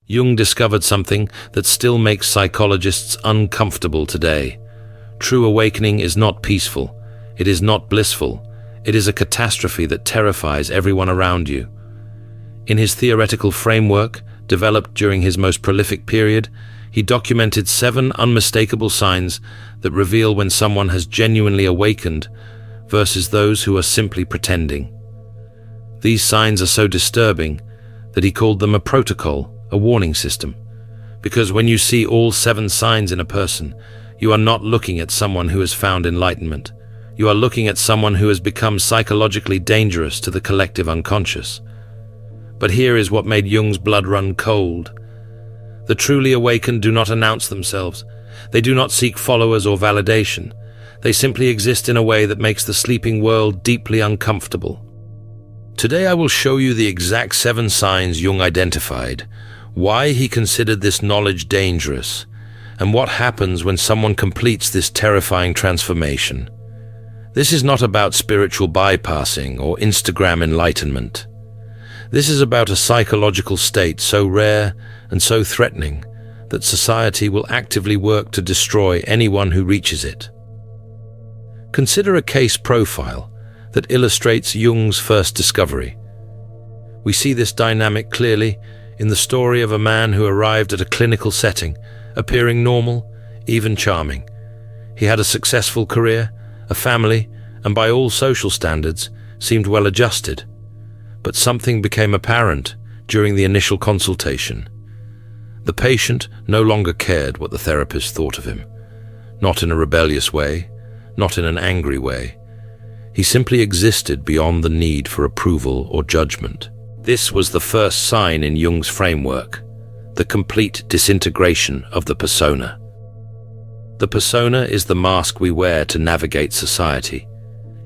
Jung discovered something that still makes psychologists uncomfortable today. True awakening is not peaceful. It is not blissful. It is a catastrophe that terrifies everyone around you. In his theoretical framework, developed during his most prolific period, he documented 7 unmistakable signs that reveal when someone has genuinely awakened versus those who are simply pretending. These signs are so disturbing that he called them a protocol, a warning system. Because when you see all 7 signs in a person, you are not looking at someone who has found enlightenment. You are looking at someone who has become psychologically dangerous to the collective unconscious. But here is what made Jung's blood run cold. The truly awakened do not announce themselves. They do not seek followers or validation. They simply exist in a way that makes the sleeping world deeply uncomfortable. Today I will show you the exact 7 signs Jung identified, why he considered this knowledge dangerous, and what happens when someone completes this terrifying transformation. This is not about spiritual bypassing or Instagram enlightenment. This is about a psychological state so rare and so threatening that society will actively work to destroy anyone who reaches it. Consider a case profile that illustrates Jung's first discovery. We see this dynamic clearly in the story of a man who arrived at a clinical setting, appearing normal, even charming. He had a successful career, a family, and by all social standards, seemed well adjusted. But something became apparent during the initial consultation. The patient no longer cared what the therapist thought of him. Not in a rebellious way, not in an angry way. He simply existed beyond the need for approval or judgment. This was the first sign in Jung's framework, the complete disintegration of the persona. The persona is the mask we wear to navigate society.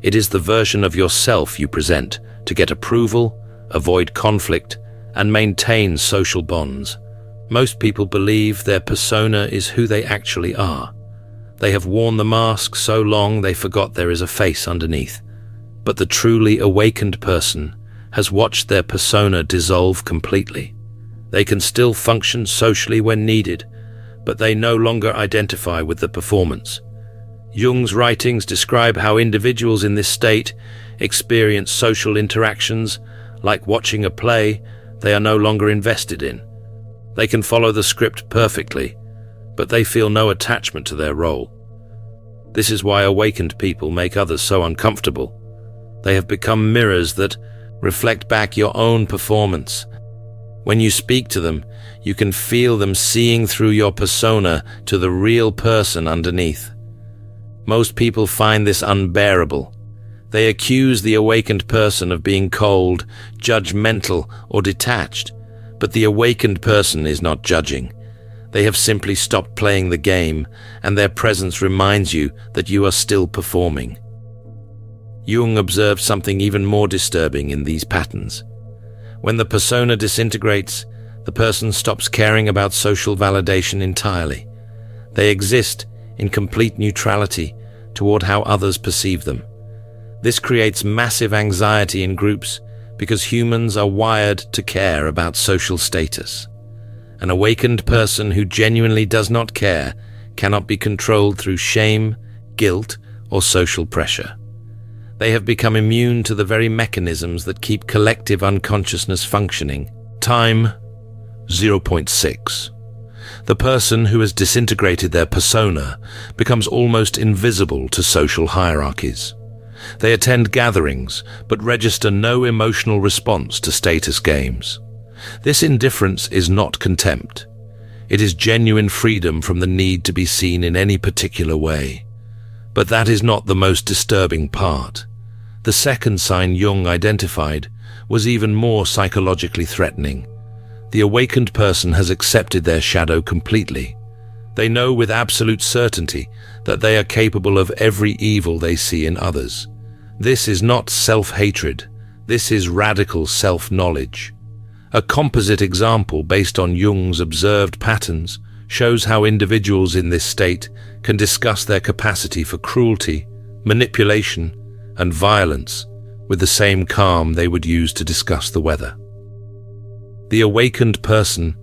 It is the version of yourself you present to get approval, avoid conflict, and maintain social bonds. Most people believe their persona is who they actually are. They have worn the mask so long they forgot there is a face underneath. But the truly awakened person has watched their persona dissolve completely. They can still function socially when needed, but they no longer identify with the performance. Jung's writings describe how individuals in this state experience social interactions like watching a play they are no longer invested in. They can follow the script perfectly, but they feel no attachment to their role. This is why awakened people make others so uncomfortable. They have become mirrors that reflect back your own performance. When you speak to them, you can feel them seeing through your persona to the real person underneath. Most people find this unbearable. They accuse the awakened person of being cold, judgmental, or detached, but the awakened person is not judging. They have simply stopped playing the game, and their presence reminds you that you are still performing. Jung observed something even more disturbing in these patterns. When the persona disintegrates, the person stops caring about social validation entirely. They exist in complete neutrality toward how others perceive them. This creates massive anxiety in groups because humans are wired to care about social status. An awakened person who genuinely does not care cannot be controlled through shame, guilt, or social pressure. They have become immune to the very mechanisms that keep collective unconsciousness functioning. Time 0.6. The person who has disintegrated their persona becomes almost invisible to social hierarchies. They attend gatherings, but register no emotional response to status games. This indifference is not contempt. It is genuine freedom from the need to be seen in any particular way. But that is not the most disturbing part. The second sign Jung identified was even more psychologically threatening. The awakened person has accepted their shadow completely. They know with absolute certainty that they are capable of every evil they see in others. This is not self-hatred. This is radical self-knowledge. A composite example based on Jung's observed patterns shows how individuals in this state can discuss their capacity for cruelty, manipulation, and violence with the same calm they would use to discuss the weather. The awakened person